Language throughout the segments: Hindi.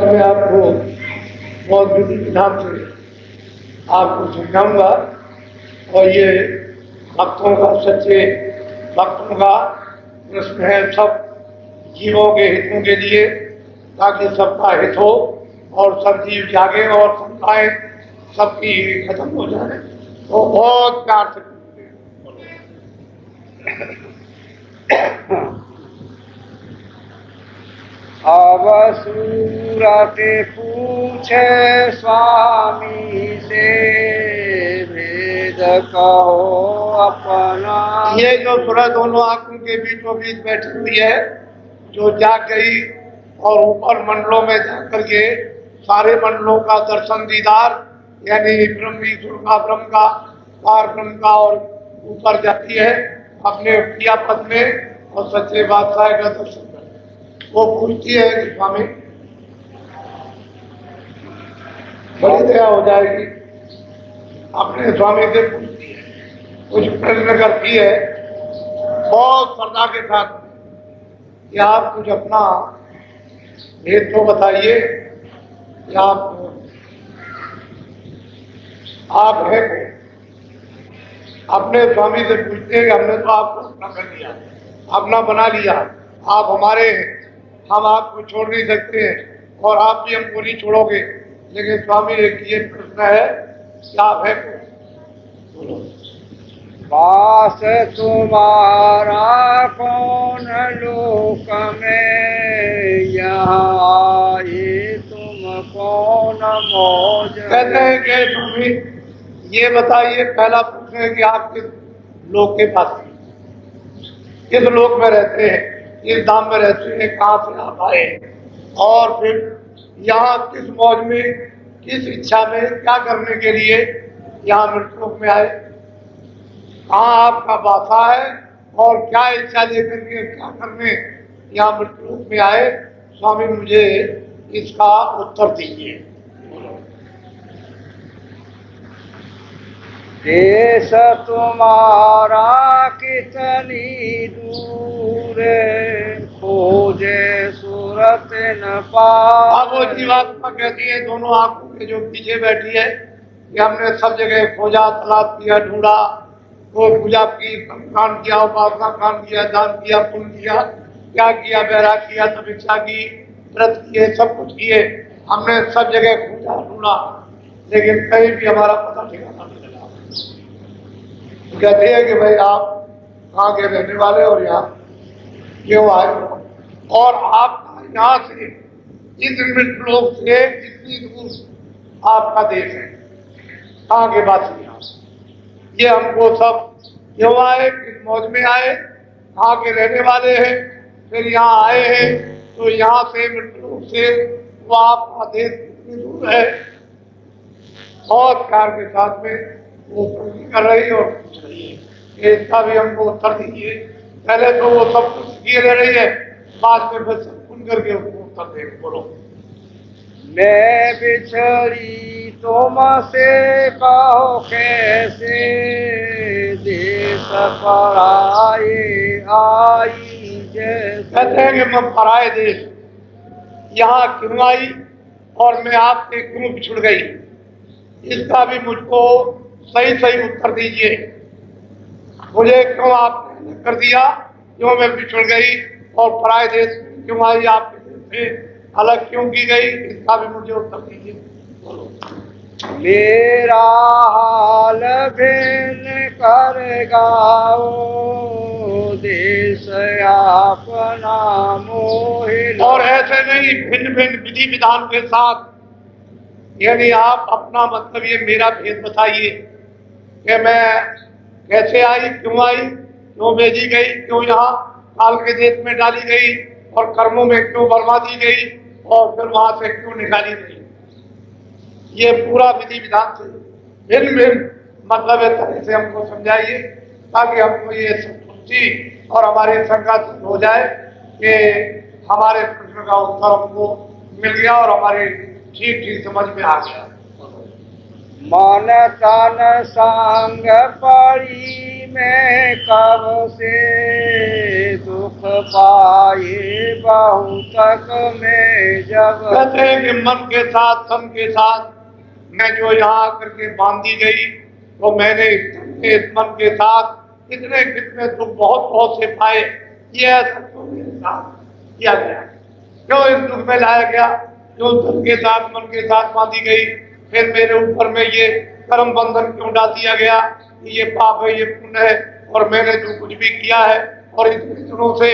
मैं आपको बहुत विधि विधान से आपको समझाऊंगा। और ये भक्तों का, सच्चे भक्तों का प्रश्न है, सब जीवों के हितों के लिए, ताकि सबका हित हो और सब जीव जागे और संस्थाएं सबकी खत्म हो जाए। तो बहुत प्यार से अब सूरत पूछे स्वामी से, भेद कहो अपना। ये जो सूरज दोनों आंखों के बीचों बीच बैठी हुई है, जो जाग गई और ऊपर मंडलों में जाकर के सारे मंडलों का दर्शन दीदार, यानी ब्रह्म ईश्वर का, ब्रह्म का, पार ब्रह्म का, और ऊपर जाती है अपने प्रिया पद में और सच्चे बादशाह का दर्शन करती। वो पूछती है कि स्वामी बड़ी दया हो जाएगी, अपने स्वामी से पूछती है, कुछ प्रश्न करती है बहुत श्रद्धा के साथ कि आप कुछ अपना भेद तो बताइए, कि आप है को अपने स्वामी से पूछते हैं कि हमने तो आपको अपना कर लिया, अपना बना लिया, आप हमारे हैं, हम आपको छोड़ नहीं सकते हैं और आप भी हमको नहीं छोड़ोगे। लेकिन स्वामी एक ये प्रश्न है कि आप है को वास तुम्हारा कौन लोक में, यहाँ ये तुम कौन मौज। कहते हैं कि स्वामी ये बताइए, पहला प्रश्न है कि आप किस लोक के पास, किस लोक में रहते हैं, किस धाम में रहते हैं, कहाँ से आप आए, और फिर यहाँ किस मौज में, किस इच्छा में, क्या करने के लिए यहाँ मृतलोक में आए, कहाँ आपका वासा है और क्या इच्छा लेकर के क्या करने यहाँ मृतलोक में आए। स्वामी मुझे इसका उत्तर दीजिए। देश तुम्हारा कितनी दूर, खोजे सूरत न पाए। अब वो जीवात्मा कहती है दोनों आंखों के जो पीछे बैठी है कि हमने सब जगह खोजा, तलाश किया, ढूंढा, वो पूजा की, कांड किया, उपासना कांड किया, दान किया, पुण्य किया, क्या किया, बैराग किया, तपस्या की, व्रत किए, सब कुछ किए, हमने सब जगह खोजा, ढूंढा, लेकिन कहीं भी हमारा पता ठिकाना नहीं लगा। कहते हैं कि भाई आप कहाँ के रहने वाले और यहाँ क्यों आए, और आप यहाँ से इस मृतलोक से कितनी दूर आपका देश है, कहाँ के वासी यहाँ, ये हमको सब क्यों आए, किस मौज में आए, कहाँ के रहने वाले हैं, फिर यहाँ आए हैं तो यहाँ से मृतलोक से वो आपका देश कितनी दूर है। बहुत प्यार के साथ में वो कर रही और पूछ रही है, इसका भी हमको उत्तर दीजिए। पहले तो वो सब कुछ किए रह रही है, बाद में फिर सुन करके उसको उत्तर दे। बोलो। मैं बिछड़ी तुमसे कहो कैसे, देश पराए आई जैसे। कहते हैं कि मैं पराए देश यहाँ क्यों आई और मैं आपसे क्यों बिछुड़ गई, इसका भी मुझको सही सही उत्तर दीजिए। मुझे क्यों आपने कर दिया, क्यों मैं बिछुड़ गई और पराए देश क्यों आई, आपके देश से अलग क्यों की गई, इसका भी मुझे उत्तर दीजिए। बोलो। मेरा हाल भेन कर गाओ, देश अपना मोह। और ऐसे नहीं, भिन्न भिन्न विधि विधान के साथ, यानी आप अपना मतलब ये मेरा भेद बताइए कि मैं कैसे आई, क्यों भेजी गई, क्यों यहाँ काल के देश में डाली गई और कर्मों में क्यों बर्मा दी गई और फिर वहां से क्यों निकाली गई। ये पूरा विधि विधान से भिन्न भिन्न मतलब है तरह से हमको समझाइए, ताकि हमको ये संतुष्टि और हमारी शंका दूर हो जाए कि हमारे प्रश्न का उत्तर हमको मिल गया और हमारी ठीक ठीक समझ में आ गया। मन तन संग पड़ी मैं कब से, दुख पाए बहुतक में जब। कहते हैं कि मन के साथ तन के साथ मैं जो यहाँ आकर के बांधी गई, तो मैंने इस मन के साथ कितने कितने दुख बहुत बहुत से पाए। ये ऐसा क्यों मेरे साथ किया गया, क्यों इस दुख में लाया गया, क्यों तन के साथ मन के साथ बांधी गई, फिर मेरे ऊपर में ये कर्म बंधन क्यों डाल दिया गया कि ये पाप है, ये पुण्य है, और मैंने जो कुछ भी किया है और इतने दिनों से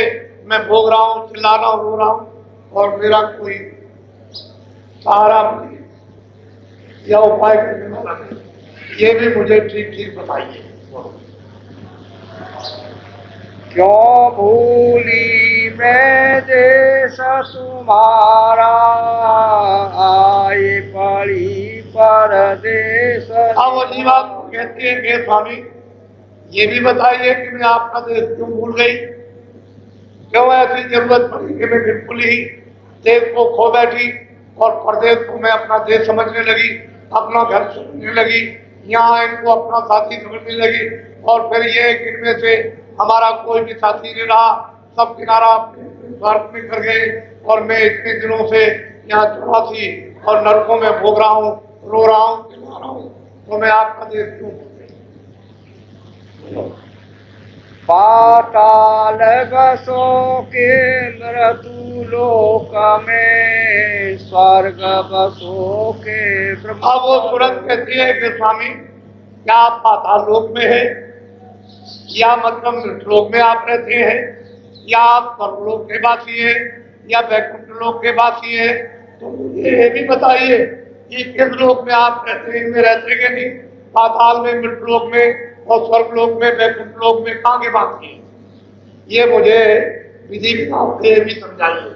मैं भोग रहा हूँ, चिल्ला रहा हूँ, रो रहा हूँ, और मेरा कोई सहारा नहीं या उपाय करने वाला नहीं। ये भी मुझे ठीक ठीक बताइए। क्यों भूली मैं देश तुम्हारा, आए पड़ी परदेश। अब वो जी बात कहती है कि स्वामी ये भी बताइए कि मैं आपका देश क्यों भूल गई, क्यों ऐसी जरूरत पड़ी कि मैं बिल्कुल ही देश को खो बैठी और प्रदेश को मैं अपना देश समझने लगी, अपना घर समझने लगी, यहाँ इनको अपना साथी समझने लगी, और फिर ये इनमें से हमारा कोई भी साथी नहीं रहा, सब किनारा स्वार्थ में कर गए, और मैं इतने दिनों से यहाँ 84 और नरकों में भोग रहा हूँ, रो रहा हूँ, चिल्ला रहा हूँ, तो मैं आपका देश क्यों भूल गई। पाताल बसों के मृत्यु लोक में, स्वर्ग बसों के ब्रह्म। अब वो तुरंत कहती है कि स्वामी क्या आप पाताल लोक में है, या मतलब मृत्यु लोक में आप रहते हैं, या आप स्वर्गलोक के वासी हैं, या वैकुंठ लोक के वासी हैं, तो मुझे ये भी बताइए कि किस लोक में आप रहते हैं, में रहते कि नहीं, पाताल में, मृत्यु लोक में, और स्वर्गलोक में, वैकुंठ लोक में कहाँ के वासी हैं, ये मुझे विधि विधान से भी समझाइए।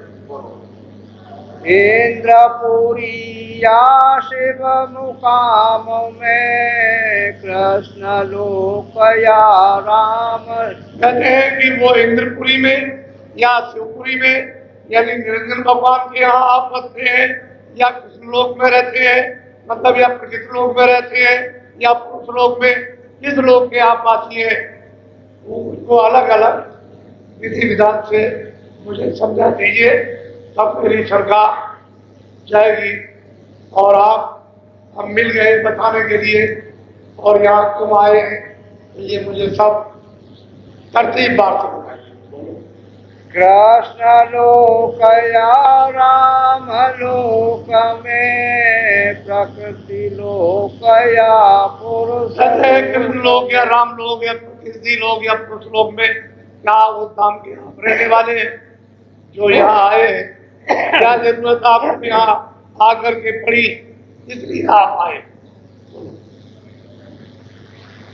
इंद्रपुरी या शिव मुकाम में, कृष्ण लोक या राम। कहते हैं कि वो इंद्रपुरी में या शिवपुरी में, यानी निरंजन भगवान के यहाँ आप बसते हैं, या कृष्ण लोक में रहते हैं, मतलब या प्रकृति लोक में रहते हैं, या पुरुष लोक में, किस लोक के आप वासी हैं, उसको अलग अलग विधि विधान से मुझे समझा दीजिए, तब मेरी श्रद्धा जाएगी। और आप हम मिल गए बताने के लिए, और यहाँ तुम आए हैं, ये मुझे सब तरतीब बात से बताइए। कृष्ण लोक या राम लोक में, प्रकृति लोक या पुरुष। कृष्ण लोक या राम लोक या प्रकृति लोक या पुरुष लोक में क्या वो धाम के यहाँ रहने वाले हैं जो यहाँ आए हैं, क्या जरूरत आपको यहाँ आकर के पड़ी, इसलिए आप आए।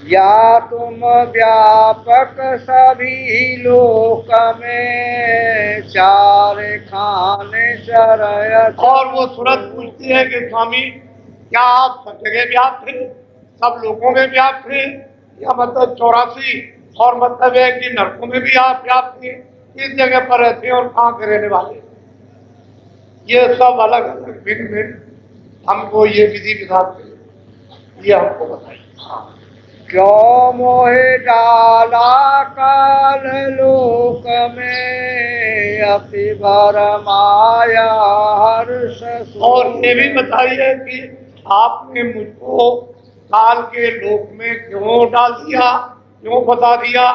या तुम व्यापक सभी लोक में, चार खाने चरय। और वो तुरंत पूछती है कि स्वामी क्या आप सब जगह व्याप्त थे, सब लोगों में व्याप्त थे, या मतलब 84 और मतलब है कि नरकों में भी आप व्याप्त थे, किस जगह पर रहते हैं और कहाँ के रहने वाले, ये सब अलग अलग भिन्न भिन्न हमको ये विधि विधान ये हमको बताइए। क्यों मोहे डाला काल लोक में, अति भर माया हर्ष। और ये भी बताइए कि आपने मुझको काल के लोक में क्यों डाल दिया, क्यों बता दिया,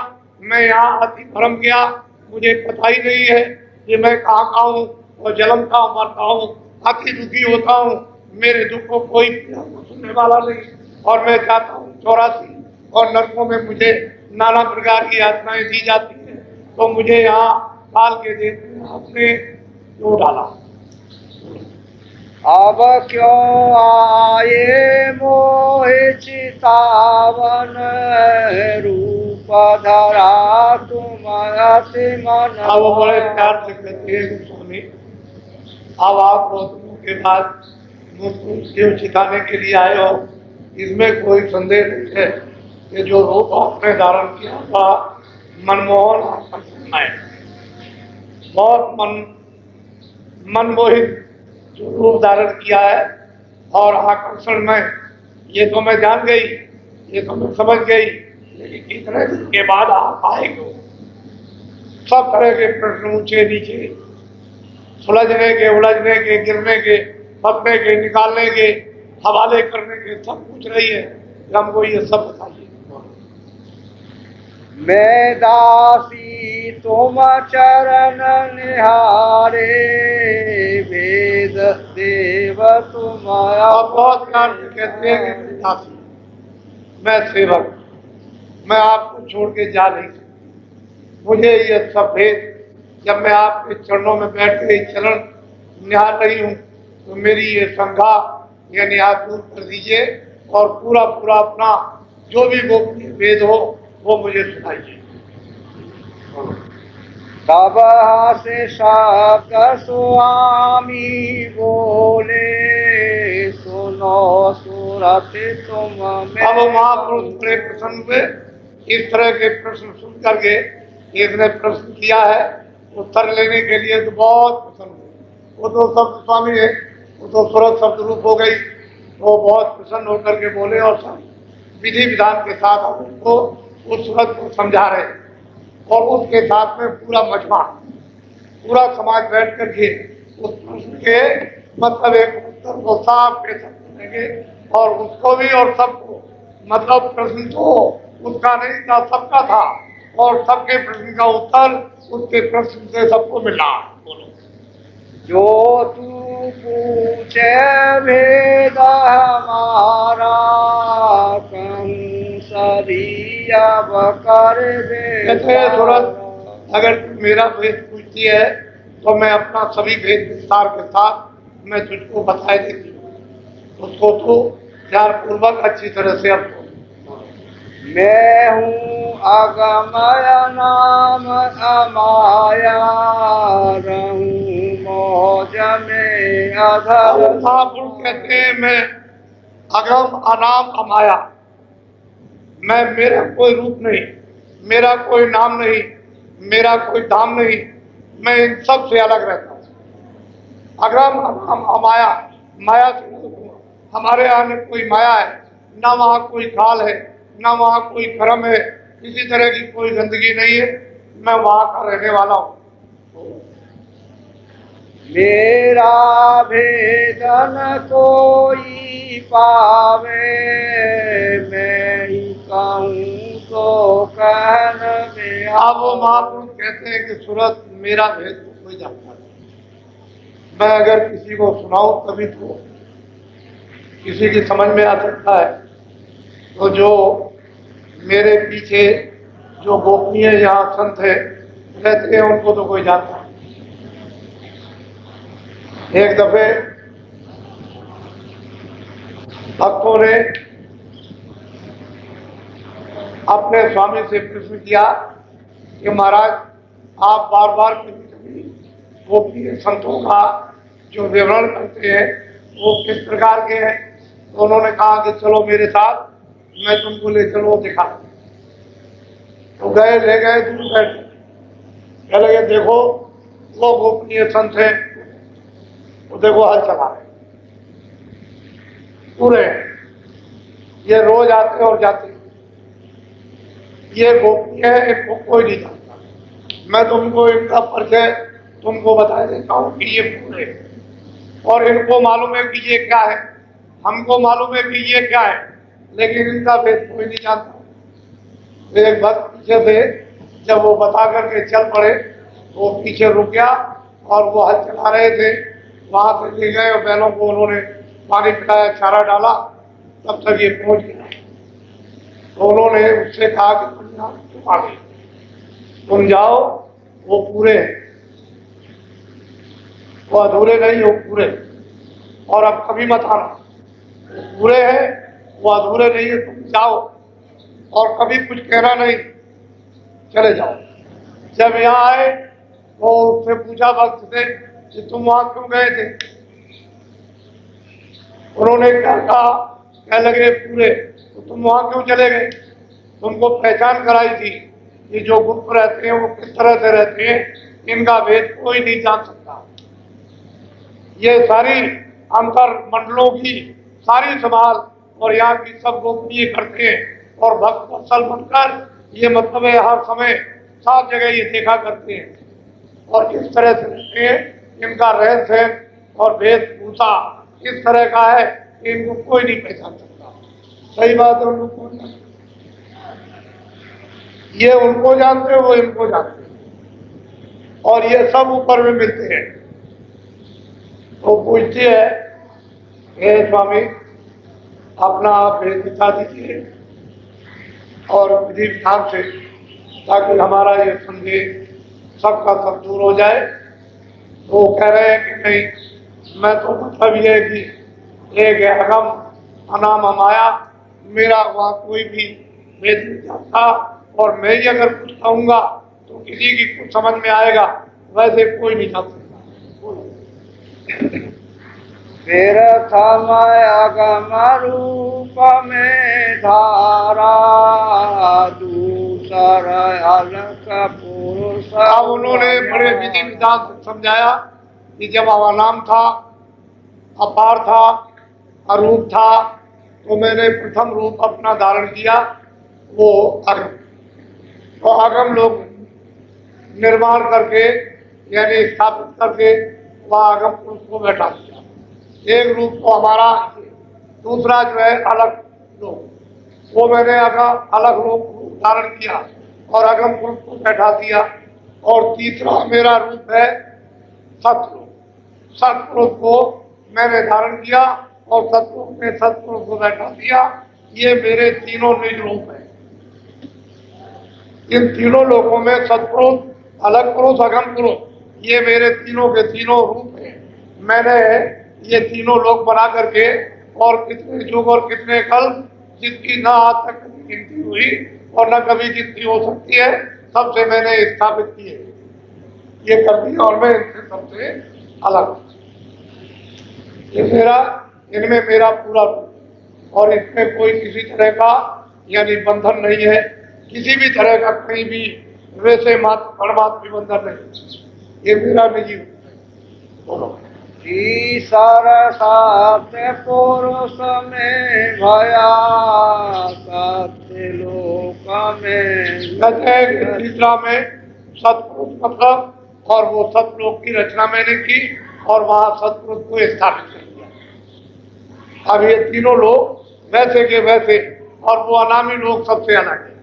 मैं यहाँ अति भ्रम गया, मुझे पता ही नहीं है कि मैं कहाँ हूँ और जन्मता हूँ, मरता हूँ, अति दुखी होता हूँ, मेरे दुख को कोई सुनने वाला नहीं, और मैं चाहता हूँ 84 और नरकों में मुझे नाना प्रकार की यातनाएं दी जाती हैं, तो मुझे यहाँ काल के देश में आपने क्यों डाला। अब क्यों आए मोहे चितावन, रूप धरा तुम अति मन। अब वो बड़े प्यार से कहते हैं स्वामी अब आप बहुत दिनों के बाद मुझको शिव सिखाने के लिए आए हो, इसमें कोई संदेह नहीं है कि जो रूप आपने धारण किया था मनमोहन आकर्षण है, बहुत मनमोहित जो रूप धारण किया है और आकर्षण में, ये तो मैं जान गई, ये तो मैं समझ गई, लेकिन कितने दिन के बाद आप आए क्यों, सब तरह के प्रश्न, ऊंचे नीचे, सुलझने के, उलझने के, गिरने के, पकड़ने के, निकालने के, हवाले करने के, सब पूछ रही है कि हमको ये सब बताइए। मैं दासी तुम चरण निहारे, वेद देव तुम्हारा। आप बहुत प्यार से कहते हैं कि मैं दासी, मैं सेवक, मैं आपको छोड़ के जा नहीं सकती। मुझे ये सब भेद, जब मैं आपके चरणों में बैठ के चरण निहार रही हूँ, तो मेरी ये शंका यानी आप दूर कर दीजिए और पूरा पूरा अपना जो भी गोपनीय वेद हो वो मुझे सुनाइए। तब से शब्द स्वामी बोले, सुनो सूरत तुम में। अब महापुरुष बड़े प्रसन्न हुए। इस तरह के प्रश्न सुन करके एक ने प्रश्न किया है, उत्तर लेने के लिए तो बहुत प्रसन्न हुए। वो तो शब्द स्वामी है, वो तो सूरत शब्द रूप हो गई, वो बहुत प्रसन्न होकर के बोले और सब विधि विधान के साथ उनको उस सूरत को समझा रहे, और उसके साथ में पूरा मजमा, पूरा समाज बैठ करके उस प्रश्न के मतलब एक उत्तर को साफ के सब करेंगे, और उसको भी और सबको, मतलब प्रश्न तो उसका नहीं था, सबका था, और सबके प्रश्न का उत्तर उसके प्रश्न से सबको मिला। बोलो। जो तू पूछे भेद हमारा, कहूँ सभी अब कर दे। कहते हैं सूरत, अगर तू मेरा भेद पूछती है तो मैं अपना सभी भेद विस्तार के साथ मैं तुझको बताए देती हूँ, उसको तू प्यार पूर्वक अच्छी तरह से अब मैं हूँ अगमय नाम अमाया, रहूँ मौज में अधर। महापुरुष कहते हैं मैं अगम अनाम अमाया, मैं, मेरा कोई रूप नहीं, मेरा कोई नाम नहीं, मेरा कोई धाम नहीं, मैं इन सब से अलग रहता हूँ। अगम अनाम अमाया, माया से अलग हूँ। हमारे यहाँ न कोई माया है, ना वहाँ कोई काल है, ना वहाँ कोई कर्म है, किसी तरह की कोई गंदगी नहीं है, मैं वहाँ का रहने वाला हूँ। मेरा भेदन कोई पावे, मैं ही कहूँ तो कहन में। अब वो महापुरुष कहते हैं कि सूरत मेरा भेद तो कोई जानता नहीं, मैं अगर किसी को सुनाऊं तभी तो किसी की समझ में आ सकता है। तो जो मेरे पीछे जो गोपनीय यहाँ संत है रहते हैं उनको तो कोई जानता नहीं। एक दफे भक्तों ने अपने स्वामी से प्रश्न किया कि महाराज आप बार बार कभी कभी गोपनीय संतों का जो विवरण करते हैं वो किस प्रकार के हैं। तो उन्होंने कहा कि चलो मेरे साथ, मैं तुमको ले चलो दिखा। तो गए, ले गए, दूर बैठ, कह लगे देखो वो गोपनीय संत है, वो देखो हल चला रहे पूरे, ये रोज आते और जाते, ये गोपनीय है, इनको कोई नहीं जानता। मैं तुमको इनका परिचय तुमको बता देता हूँ कि ये पूरे, और इनको मालूम है कि ये क्या है, हमको मालूम है कि ये क्या है, लेकिन इनका भेद कोई नहीं जानता। एक भक्त पीछे थे, जब वो बता करके चल पड़े वो पीछे रुक गया, और वो हल चला रहे थे, वहां से ले गए और बैलों को उन्होंने पानी पिलाया, चारा डाला, तब तक ये पहुंच गया। तो उन्होंने उससे कहा कि तुम आ गए, तुम जाओ, वो पूरे हैं, वो अधूरे नहीं, वो पूरे, और अब कभी मत आना, वो पूरे हैं, वो अधूरे नहीं है, तुम जाओ और कभी कुछ कहना नहीं, चले जाओ। जब यहाँ आए तो उससे पूछा भक्त से कि तुम वहां क्यों गए थे। उन्होंने क्या कहा, कह लगे पूरे, तो तुम वहां क्यों चले गए। तुमको पहचान कराई थी कि जो गुप्त रहते हैं वो किस तरह से रहते हैं, इनका भेद कोई नहीं जान सकता। ये सारी अंतर मंडलों की सारी संभाल और यहाँ की सब गोपनीय करते हैं, और भक्त वत्सल बनकर ये मतलब है हर समय सब जगह ये देखा करते हैं और इस तरह से रहते हैं। इनका रहन सहन और वेशभूषा इस तरह का है कि इनको कोई नहीं पहचान सकता। सही बात है, उनको कौन जानता? ये उनको जानते हैं, वो इनको जानते हैं, और ये सब ऊपर में मिलते हैं। तो पूछती है, हे स्वामी अपना आप भेद दिखा दीजिए और विधि विधान से, ताकि हमारा ये संदेह सबका सब दूर हो जाए। तो वो कह रहे हैं कि नहीं, मैं तो मतलब ये है कि एक है अगम अनाम माया, मेरा वहाँ कोई भी भेद नहीं जानता, और मैं ही अगर कुछ कहूँगा तो किसी की कुछ समझ में आएगा, वैसे कोई नहीं जान सकता। फिर अगम रूप में धारा दूसर अलग पुरुष। अब उन्होंने बड़े विधि विधान से समझाया कि जब अनाम था, अपार था, अरूप था, तो मैंने प्रथम रूप अपना धारण किया, वो अगम। तो अगम लोग निर्माण करके यानी स्थापित करके वह अगम पुरुष को बैठा दिया। एक रूप तो हमारा, दूसरा जो है अलग रूप, वो मैंने अलग रूप धारण किया और अगम पुरुष को बैठा दिया। और तीसरा मेरा रूप है सतरूप। सतरूप को मैंने धारण किया और सतरूप में सतपुरुष को बैठा दिया। ये मेरे तीनों निज रूप है। इन तीनों लोगों में सतपुरुष, अलग पुरुष, अगम पुरुष, ये मेरे तीनों के तीनों रूप हैं। मैंने ये तीनों लोग बना करके, और कितने युग और कितने कल, जिसकी ना आज तक कभी गिनती हुई और न कभी गिनती हो सकती है, सबसे मैंने स्थापित किए, ये कर दिया, और मैं इनसे सबसे अलग। ये मेरा, इनमें मेरा पूरा रूप, और इसमें कोई किसी तरह का यानी बंधन नहीं है, किसी भी तरह का कहीं भी वैसे मात्र परमात्मा भी बंधन नहीं। ये मेरा निजी रूप है। बोलो। सत्य पुरुष में भया सत्य लोक में। तीसरा में सतपुरुष मतलब, और वो सतलोक की रचना मैंने की और वहां सतपुरुष को स्थापित कर दिया। अब ये तीनों लोग वैसे के वैसे, और वो अनामी लोग सबसे अलग है,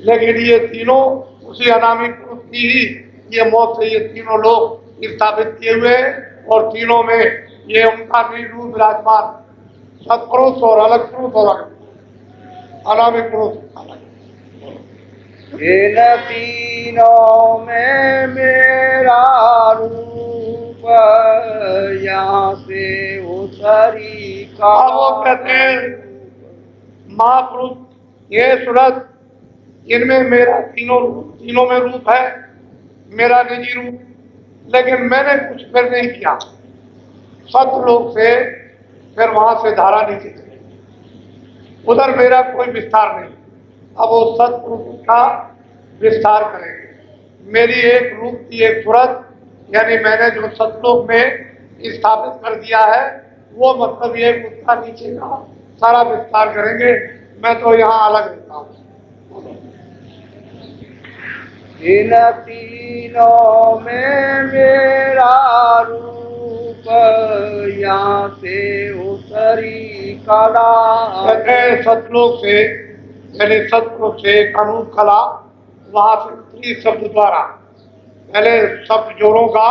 लेकिन ये तीनों उसी अनामी पुरुष की ही ये मौत से ये तीनों लोग स्थापित किए हुए हैं, और तीनों में ये उनका रूप विराजमान, सत्पुरुष और अलग पुरुष और अनामी पुरुष अलग। इन तीनों में मेरा रूप यहाँ से उतरी का। वो कहते हैं महापुरुष, ये सूरत, इनमें मेरा तीनों में रूप है, मेरा निजी रूप, लेकिन मैंने कुछ फिर नहीं किया। सतलोक से फिर वहां से धारा नीचे चली, उधर मेरा कोई विस्तार नहीं। अब वो सतपुरुष का विस्तार करेंगे। मेरी एक रूप की एक सूरत, यानी मैंने जो सतलोक में स्थापित कर दिया है, वो मतलब ये उसका नीचे का सारा विस्तार करेंगे। मैं तो यहाँ अलग रहता हूँ। इन तीनों में मेरा रूप यहाँ से उतरी कला। सतलोक से यानी सतपुरुष से अनूप कला वहां से उतरी शब्द द्वारा। पहले शब्द जोड़ों का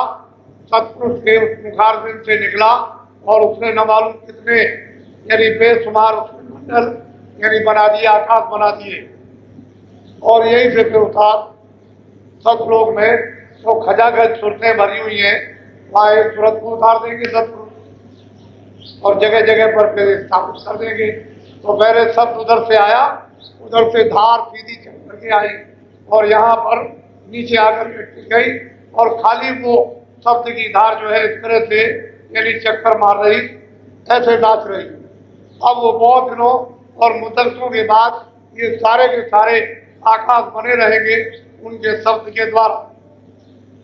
सतपुरुष के उस मुखारबिंद से निकला, और उसने न मालूम कितने यानी बेशुमार उसने मंडल यानी बना दिए, आकाश बना दिए, और यही से फिर उतार सतलोक में तो खजाखज सूरतें भरी हुई हैं, वहाँ एक सूरत को उतार देंगे सतपुरुष, और जगह जगह पर फिर स्थापित कर देंगे। तो पहले शब्द उधर से आया, उधर से धार सीधी चल करके आई, और यहाँ पर नीचे आकर के टिक गई, और खाली वो शब्द की धार जो है इस तरह से यानी चक्कर मार रही, ऐसे नाच रही। अब वो बहुत दिनों और मुद्दतों के बाद ये सारे के सारे आकाश बने रहेंगे उनके शब्द के द्वारा।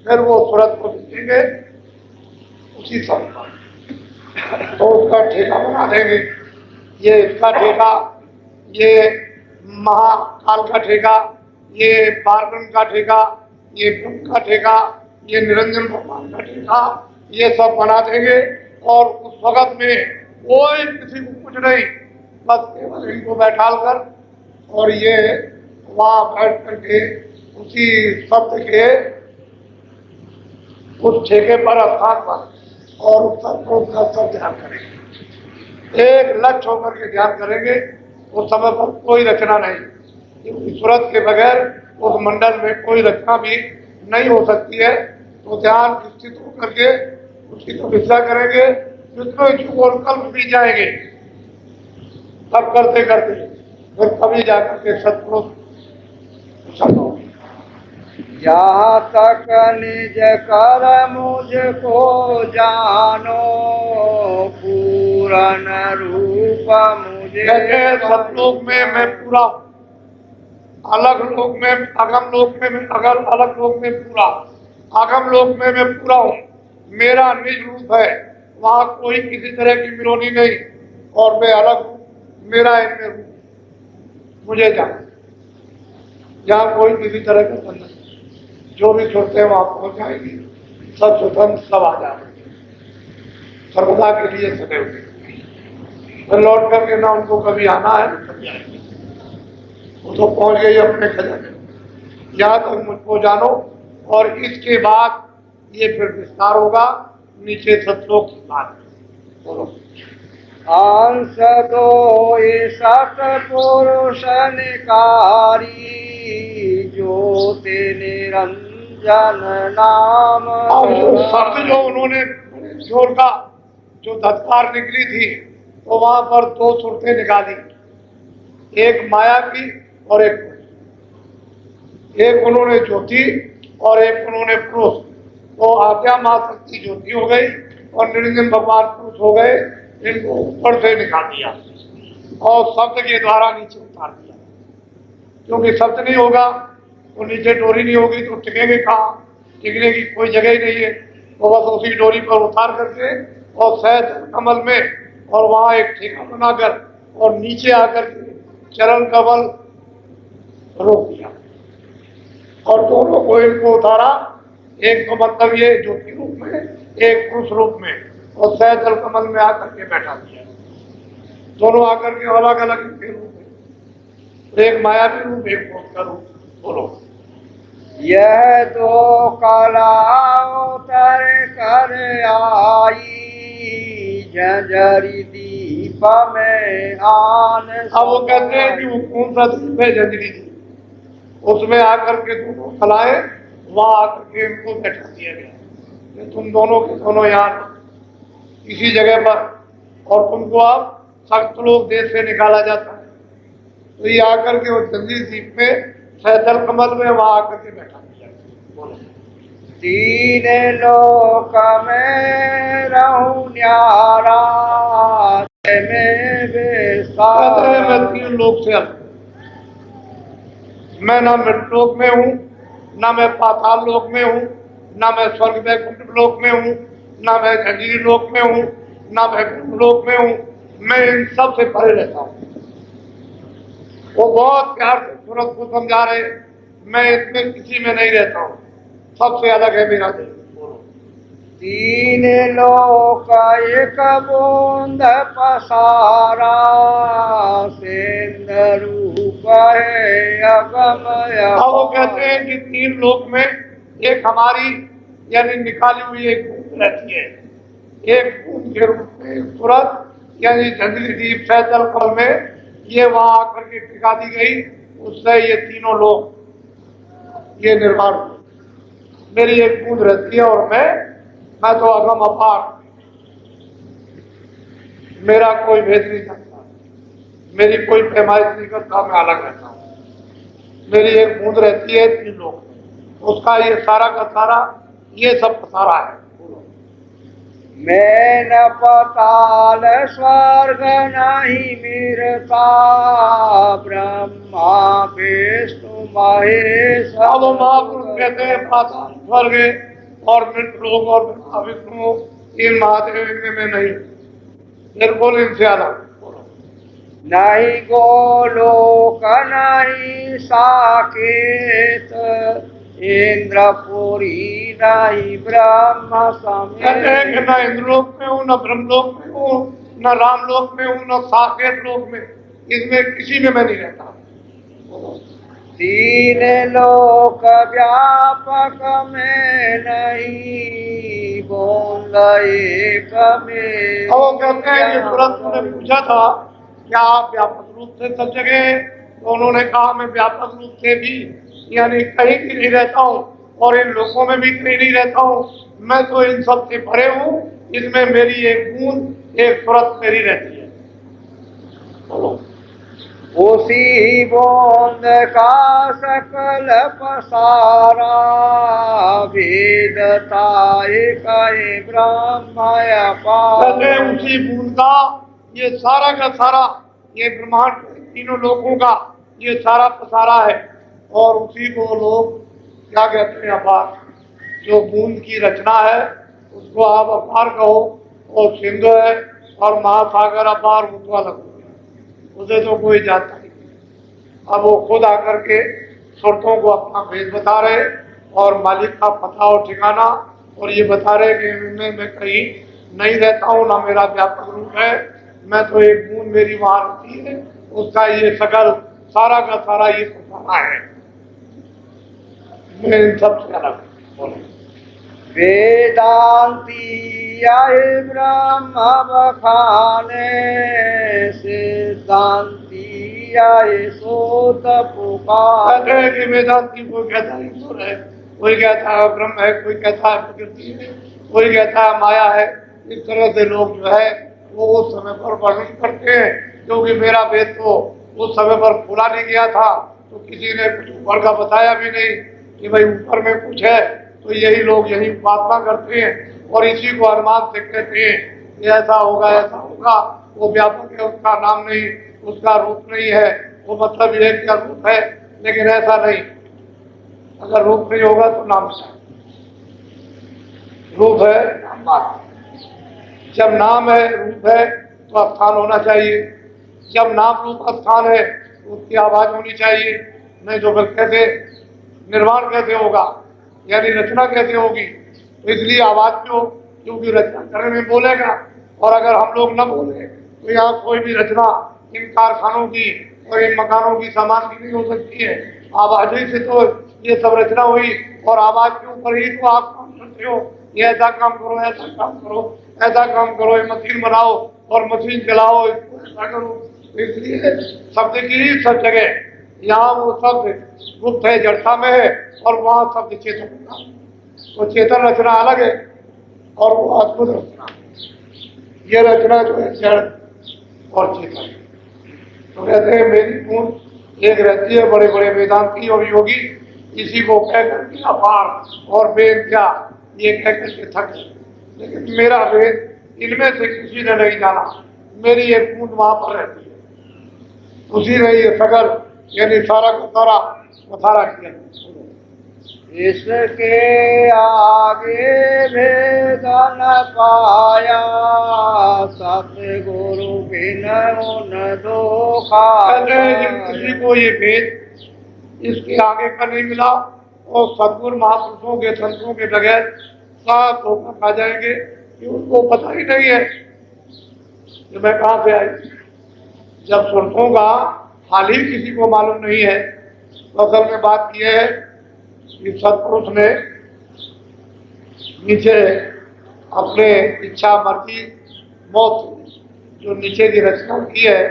फिर वो सूरत को देखेंगे उसी शब्द पर, तो उसका ठेका बना देंगे। ये इसका ठेका, ये महाकाल का ठेका, ये पार्वन का ठेका, ये ब्रह्म का ठेका, ये निरंजन भगवान का ठेका, ये सब बना देंगे। और उस वक्त में कोई किसी को कुछ नहीं, बस केवल इनको बैठाल कर और ये वहां बैठ करके उसी शब्द के उस ठेके पर स्थान पर और उस सब ध्यान करेंगे, एक लक्ष्य होकर के ध्यान करेंगे। उस समय पर कोई रचना नहीं, क्योंकि सूरत के बगैर उस मंडल में कोई रचना भी नहीं हो सकती है। तो ध्यान स्थित होकर के उसकी तपस्या करेंगे, जितने इच्छुक और कल्प भी जाएंगे, तब करते करते फिर कभी जाकर के सत्पुरुष सब होंगे। जहाँ तक निज कर मुझको जानो, पूरन रूप मुझे सतलोक में मैं पूरा हूँ, अलग लोक में अगम लोक में मैं अलग लोक में पूरा, आगम लोक में मैं पूरा हूँ। मेरा निज रूप है, वहाँ कोई किसी तरह की मिलोनी नहीं, और मैं अलग हूँ, मेरा इनमें रूप मुझे जाना, जहाँ कोई किसी तरह का बंधन, जो भी छोड़ते हैं वहां पहुंच जाएगी, सब स्वतंत्र सब आ जाएंगे, सर्वदा के लिए सदैव फिर लौट करके ना उनको कभी आना है ना कभी आएंगे, वो तो पहुंच गई अपने खजाने। यहाँ तक मुझको जानो, और इसके बाद ये फिर विस्तार होगा नीचे सतलोक की बात। बोलो। अंश दो सतपुरुष निकारी, ज्योति निरंजन नाम। अब जो शब्द जो उन्होंने जोर का जो धत्कार निकली थी, तो वहां पर दो सुरतें निकाली, एक माया की और एक उन्होंने ज्योति और एक उन्होंने पुरुष। तो आज्ञा मां शक्ति ज्योति हो गई और निरंजन भगवान पुरुष हो गए। इनको ऊपर से निकाल दिया और शब्द के द्वारा नीचे उतार दिया, क्योंकि शब्द नहीं होगा तो नीचे डोरी नहीं होगी तो टिकेंगे कहाँ, टिकने की कोई जगह ही नहीं है। तो बस उसी डोरी पर उतार करके और सहज कमल में और वहां एक ठेका बनाकर और नीचे आकर के चरण कमल रोक दिया और दोनों को इनको उतारा, एक तो मतलब ये ज्योति रूप में, एक पुरुष रूप में, और सहजल कमल में आकर के बैठा दिया। दोनों आकर के अलग अलग रूप में, एक मायावी रूप, एक भूत का रूप। बोलो। यह दो कला उतर कर आई, जंजरी दीप में आन। अब वो कहते हैं कि वो कौन सा दीप है, जंजरी दीप, उसमें आकर के दोनों कलाएं वहां आकर के इनको बैठा दिया गया कि तुम दोनों के दोनों यहाँ इसी जगह पर, और तुमको अब सख्त लोग देश से निकाला जाता है। तो ये आकर के वो जंजीर द्वीप में सहजल कमल में वहां आकर के बैठा दिया। बोलो। तीन लोक में रहूं न्यारा, में मैं तीन लोक से अलग, मैं ना मृतलोक में हूँ, ना मैं पाताल लोक में हूँ, ना मैं स्वर्ग वैकुंठ लोक में हूँ, ना मैं जंजीर लोक में हूँ, ना मैं लोक में हूँ। मैं इन सब से परे रहता हूँ। वो बहुत प्यार से सूरत को समझा रहे, मैं इसमें किसी में नहीं रहता हूँ, सबसे अलग है मेरा देश। तीन लोक एक बूंद पसारा, सेंध रूप है अगम। अब वो कहते हैं कि तीन लोक में एक हमारी यानी निकाली हुई एक बूंद रहती है, एक बूंद के रूप में सूरत यानी जंगली द्वीप सहजल कमल में ये वहां आकर के टिका दी गई। उससे ये तीनों लोग ये निर्माण हुए। मेरी एक बूंद रहती है और मैं तो अगम अपार, मेरा कोई भेद नहीं करता, मेरी कोई पैमाइश नहीं करता, मैं अलग रहता हूँ। मेरी एक बूंद रहती है तीन लोग, उसका ये सारा का सारा ये सब पसारा है। मैं न पताल स्वर्ग नहीं मिरता, ब्रह्मा विष्णु महेश। अब महापुरुष कहते हैं पाताल स्वर्ग और मृत लोग और ब्रह्मा विष्णु इन महादेव इनमें मैं नहीं, निर्गुण इनसे अलग। नहीं गोलोक नहीं साकेत इंद्रपुरी नहीं ब्रह्म कहते हैं कि समेत। न इंद्रलोक में हूँ, न ब्रह्मलोक में हूँ, न रामलोक में हूँ, न साकेत लोक में, इसमें किसी में मैं नहीं रहता। तीन लोक व्यापक में नहीं बोल एक में। और वो कहते हैं कि तुरंत ने पूछा था क्या आप व्यापक रूप से सब जगह, तो उन्होंने कहा मैं व्यापक रूप से भी यानी कहीं भी नहीं रहता हूँ और इन लोगों में भी कहीं नहीं रहता हूँ, मैं तो इन सब से परे हूँ, इसमें मेरी एक बूंद एक तुरंत मेरी रहती है। बोलो। उसी बूंद का सकल पसारा वेदता एक ब्रह्म कहते हैं अपार। उसी बूंद का ये सारा का सारा ये ब्रह्मांड तीनों लोगों का ये सारा पसारा है और उसी को लोग क्या कहते हैं अपार। जो बूंद की रचना है उसको आप अपार कहो और सिंधु है और महासागर अपार वो तो अलग हो गया, उसे तो कोई जानता नहीं। अब वो खुद आकर के सुरतों को अपना भेद बता रहे और मालिक का पता और ठिकाना, और ये बता रहे कि मैं कहीं नहीं रहता हूँ, ना मेरा व्यापक रूप है, मैं तो एक बूंद मेरी वहां रहती है, उसका ये सकल सारा का सारा ये पसारा है, मैं इन सबसे अलग हूँ। वेदांती आए ब्रह्म बखाने सिद्धांती आए सोत पुकार। कहते हैं कि वेदांती कोई कहता है ईश्वर है, कोई कहता है ब्रह्म है, कोई कहता है प्रकृति है, कोई कहता है माया है। इस तरह से लोग जो है वो उस समय पर वर्णन करते हैं, क्योंकि मेरा वेद तो उस समय पर खुला नहीं गया था, तो किसी ने कुछ ऊपर का बताया भी नहीं कि भाई ऊपर में कुछ है, तो यही लोग यही उपासना करते हैं और इसी को अनुमान से कहते हैं कि ऐसा होगा ऐसा होगा। वो व्यापक है, उसका नाम नहीं, उसका रूप नहीं है, वो मतलब ये क्या रूप है, लेकिन ऐसा नहीं। अगर रूप नहीं होगा तो नाम से रूप है, नाम मात्र। जब नाम है रूप है तो स्थान होना चाहिए, जब नाम रूप स्थान है तो उसकी आवाज होनी चाहिए, नहीं तो फिर कैसे निर्माण कैसे होगा, यानी रचना कैसे होगी। तो इसलिए आवाज क्यों, क्योंकि रचना करने में बोलेगा, और अगर हम लोग न बोले तो यहाँ कोई भी रचना इन कारखानों की और इन मकानों की सामान की नहीं हो सकती है। आवाज ही से तो ये सब रचना हुई, और आवाज के ऊपर ही तो आप काम करते हो, ये ऐसा काम करो, ऐसा काम करो, ऐसा काम करो, ये मशीन बनाओ और मशीन चलाओ, इसको ऐसा करो। तो इसलिए शब्द की ही सब जगह, यहाँ वो शब्द गुप्त है, जड़ता में है, और वहाँ शब्द चेतन का, वो चेतन रचना अलग है और वो अद्भुत रचना। ये रचना जो है जड़ और चेतन। तो कहते हैं मेरी बूंद एक रहती है, बड़े बड़े वेदांती और योगी इसी को कह करके अपार और वेद क्या ये कह करके थक गए, लेकिन मेरा वेद इनमें से किसी ने नहीं जाना, मेरी एक बूंद वहां पर रहती है, उसी ने ये सकल यानी सारा का सारा पसारा किया। इसके आगे भेद न पाया सतगुरु बिन उन दो कहते हैं कि किसी को ये भेद इसके आगे का नहीं मिला, और सदगुरु महापुरुषों के संतों के बगैर सब धोखा खा जाएंगे कि उनको पता ही नहीं है कि मैं कहाँ से आई। जब सुरतों का हाल ही किसी को मालूम नहीं है, तो असल में बात यह है कि सत्पुरुष ने नीचे अपने इच्छा मर्जी मौत जो नीचे की रचना की है,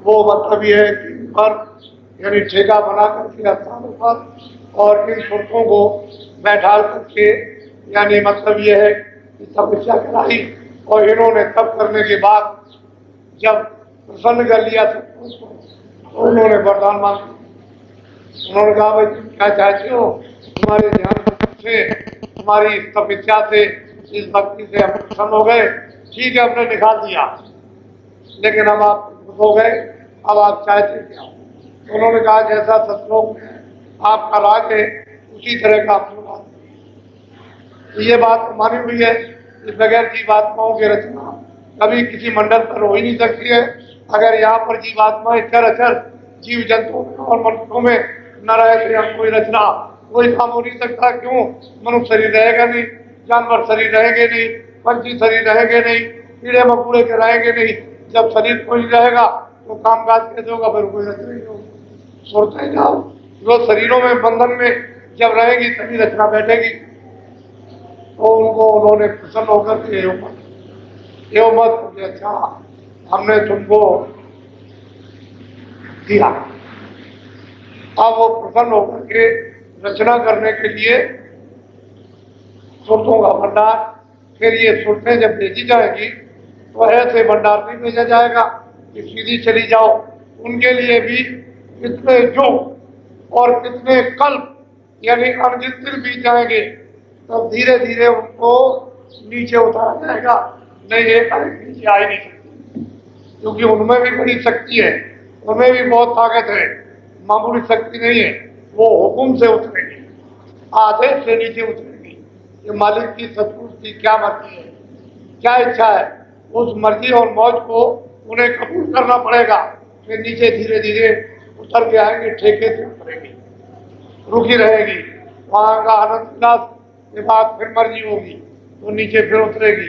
वो मतलब ये है कि ऊपर यानी ठेका बना करके स्थानों पर और इन सुरतों को बैठा करके, यानी मतलब ये है कि तपस्या कराई, और इन्होंने तप करने के बाद जब प्रसन्न कर लिया सत्पुरुष को, तो उन्होंने वरदान मांग लिया। उन्होंने कहा भाई तुम क्या चाहते हो, तुम्हारे ध्यान से, तुम्हारी तपस्या से, इस भक्ति से हम प्रसन्न हो गए, ठीक है हमने निकाल दिया, लेकिन अब आप खुश हो गए, अब आप चाहते क्या। तो उन्होंने कहा जैसा सतलोक में आपका राग है उसी तरह का अपना राग है। तो ये बात मानी हुई है, इस बगैर की बातों की रचना कभी किसी मंडल पर हो ही नहीं सकती है। अगर यहाँ पर जीवात्माएं चर जीव जंतुओं में और मनुष्यों में न रहे तो यहाँ कोई रचना कोई काम हो नहीं सकता। क्यों? मनुष्य शरीर रहेगा नहीं, जानवर शरीर रहेंगे नहीं, पंछी शरीर रहेंगे नहीं, कीड़े मकोड़े के रहेंगे नहीं। जब शरीर कोई रहेगा तो काम काज कैसे होगा? फिर कोई रचना नहीं होगी। सोचते जाओ, जो शरीरों में बंधन में जब रहेगी तभी रचना बैठेगी। तो उनको उन्होंने प्रसन्न होकर के यो मत अच्छा हमने तुमको दिया। अब वो प्रसन्न होकर के रचना करने के लिए सुरतों का भंडार, फिर ये सुरतें जब भेजी जाएगी तो ऐसे भंडार नहीं भेजा जाएगा कि सीधी चली जाओ। उनके लिए भी कितने युग और कितने कल्प यानी अनगिनत दिन बीत जाएंगे, तब धीरे धीरे उनको नीचे उतारा जाएगा। नहीं एक नीचे आ ही नहीं सकती, क्योंकि उनमें भी बड़ी शक्ति है, उनमें भी बहुत ताकत है, मामूली शक्ति नहीं है। वो हुक्म से उतरेगी, आदेश से नीचे उतरेगी। ये मालिक की सतपुरुष की क्या मर्जी है, क्या इच्छा है, उस मर्जी और मौज को उन्हें कबूल करना पड़ेगा। फिर नीचे धीरे धीरे उतर के आएंगे, ठेके से उतरेगी, रुकी रहेगी। वहाँ का आनंद विलास के बाद फिर मर्जी होगी तो नीचे फिर उतरेगी।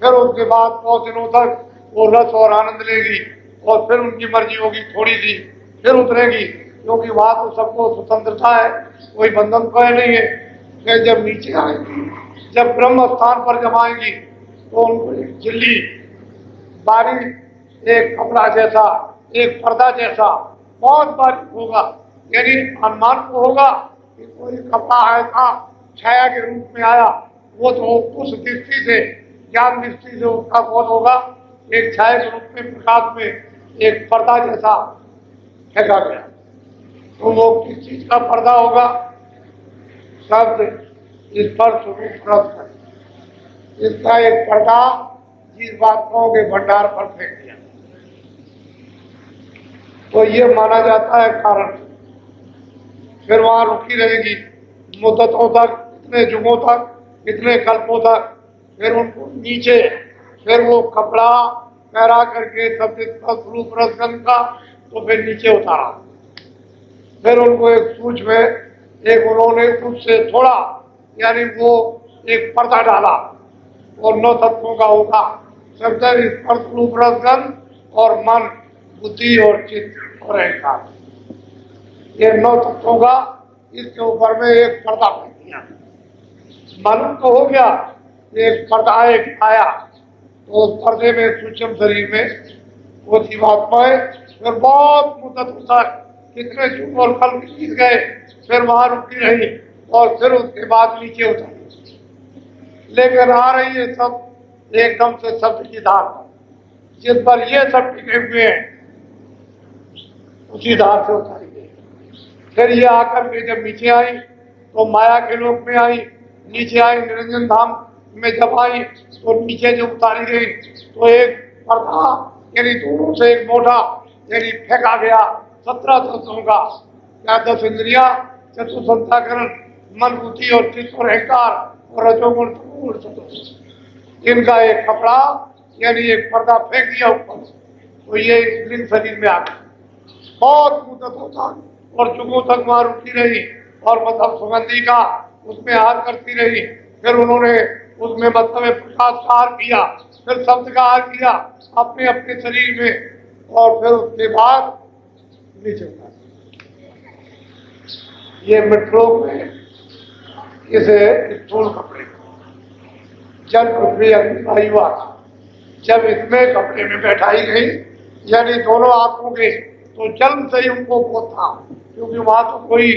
फिर उसके बाद 100 दिनों तक वो रस और आनंद लेगी और फिर उनकी मर्जी होगी थोड़ी सी फिर उतरेगी, क्योंकि वहाँ तो सबको स्वतंत्रता है, कोई बंधन तो नहीं है। फिर जब नीचे आएंगी, जब ब्रह्म स्थान पर जब आएंगी तो उनको एक झिल्ली बारीक, एक कपड़ा जैसा, एक पर्दा जैसा बहुत बारीक होगा, यानी अनुमान को होगा कि कोई कपड़ा आया था छाया के रूप में आया। वो तो उस दृष्टि से, ज्ञान दृष्टि से उसका कौन होगा, एक छाया के रूप में प्रकाश में एक पर्दा जैसा फेंका गया। तो वो किस चीज का पर्दा होगा? शब्द स्पर्श रूप रस, इसका एक पर्दा जीवात्माओं के भंडार पर फेंक दिया। तो ये माना जाता है कारण। फिर वहां रुकी रहेगी मुद्दतों तक, इतने युगों तक, इतने कल्पों तक। फिर उनको नीचे फिर वो कपड़ा पहरा करके सब रूप रसगंध का तो फिर नीचे उतारा। फिर उनको एक सूच में एक उन्होंने उससे थोड़ा यानी वो एक पर्दा डाला और 9 तत्वों का होगा, शब्द स्पर्श रूप रसगंध और मन, बुद्धि और चित्त और अहंकार, ये 9 तत्वों का इसके ऊपर में एक पर्दा फेंक दिया। मालूम तो हो गया एक पर्दा एक आया, तो उस पर्दे में सूक्ष्म शरीर में वो जीवात्माएं फिर बहुत मुद्दत तक कितने युग और कल बीत गए, फिर वहां रुकी रही और फिर उसके बाद नीचे उतरी। लेकिन आ रही है सब एकदम से शब्द की धार पर, जिस पर ये सब टिके हुए हैं उसी धार से उतारी गई। फिर ये आकर के जब नीचे आई तो माया के लोक में आई, नीचे आई निरंजन धाम में जब आई तो नीचे जो उतारी गई तो एक पर्दा यानी दोनों से एक मोटा यानी फेंका गया 17 तत्वों का, क्या 10 इंद्रिया, चतुसंताकरण, मन, बुद्धि और चित्त और अहंकार और रजोगुण तमोगुण चतुर्थ, इनका एक कपड़ा यानी एक पर्दा फेंक दिया ऊपर। तो ये लिंग शरीर में आ गया। बहुत मुद्दत होता और युगों तक वहां रुकी रही और मतलब सुगंधी का उसमें हार करती रही। फिर उन्होंने उसमें मतलब प्रकाश का हार किया, फिर शब्द का हार किया अपने अपने शरीर में और फिर उसके बाद नीचे उतार। ये मृतलोक में इसे स्थूल कपड़े, जल पृथ्वी अग्नि वायु जब इसमें कपड़े में बैठाई गई यानी दोनों आंखों के, तो जन्म से ही उनको बोध था, क्योंकि वहां तो कोई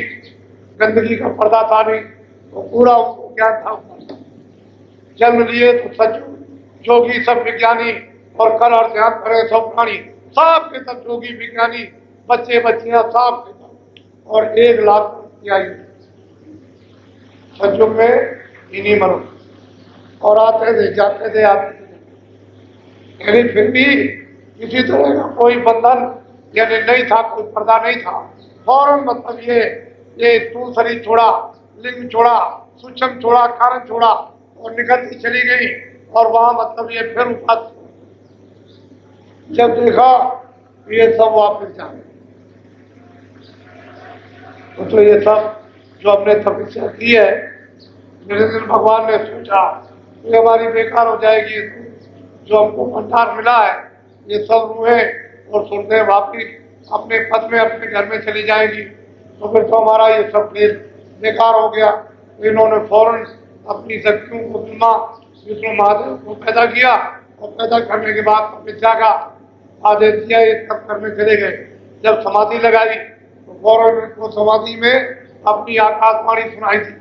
गंदगी का पर्दा था नहीं, तो पूरा उनको ज्ञान था। जन्म लिए तो सच जोगी सब विज्ञानी और कल और ध्यान करे सब प्राणी, सब के सब जोगी विज्ञानी, बच्चे बच्चियां सब के सब, और 1 लाख की आयु सचुग में इन्हीं मनुष्य, और आते थे जाते थे आते थे, यानी फिर भी किसी तरह का कोई बंधन यानी नहीं था, कोई पर्दा नहीं था। फौरन मतलब ये स्थूल शरीर छोड़ा, लिंग छोड़ा, सूक्ष्म छोड़ा, कारण छोड़ा और निकलती चली गई। और वहां मतलब ये फिर उठा, जब देखा ये सब वापस जाए। तो ये सब जो हमने तपस्या की है, मेरे दिन भगवान ने सोचा कि हमारी बेकार हो जाएगी, जो हमको भंडार मिला है ये सब रूहें और सुनते वापिस अपने पद में अपने घर में चली जाएगी, तो फिर तो हमारा ये सब खेल बेकार हो गया। तो इन्होंने फौरन अपनी शक्तियों को ब्रह्मा विष्णु महादेव को पैदा किया और पैदा करने के बाद तपस्या का आदेश दिया, ये सब करने चले गए। जब समाधि लगाई तो फौरन को समाधि में अपनी आकाशवाणी सुनाई थी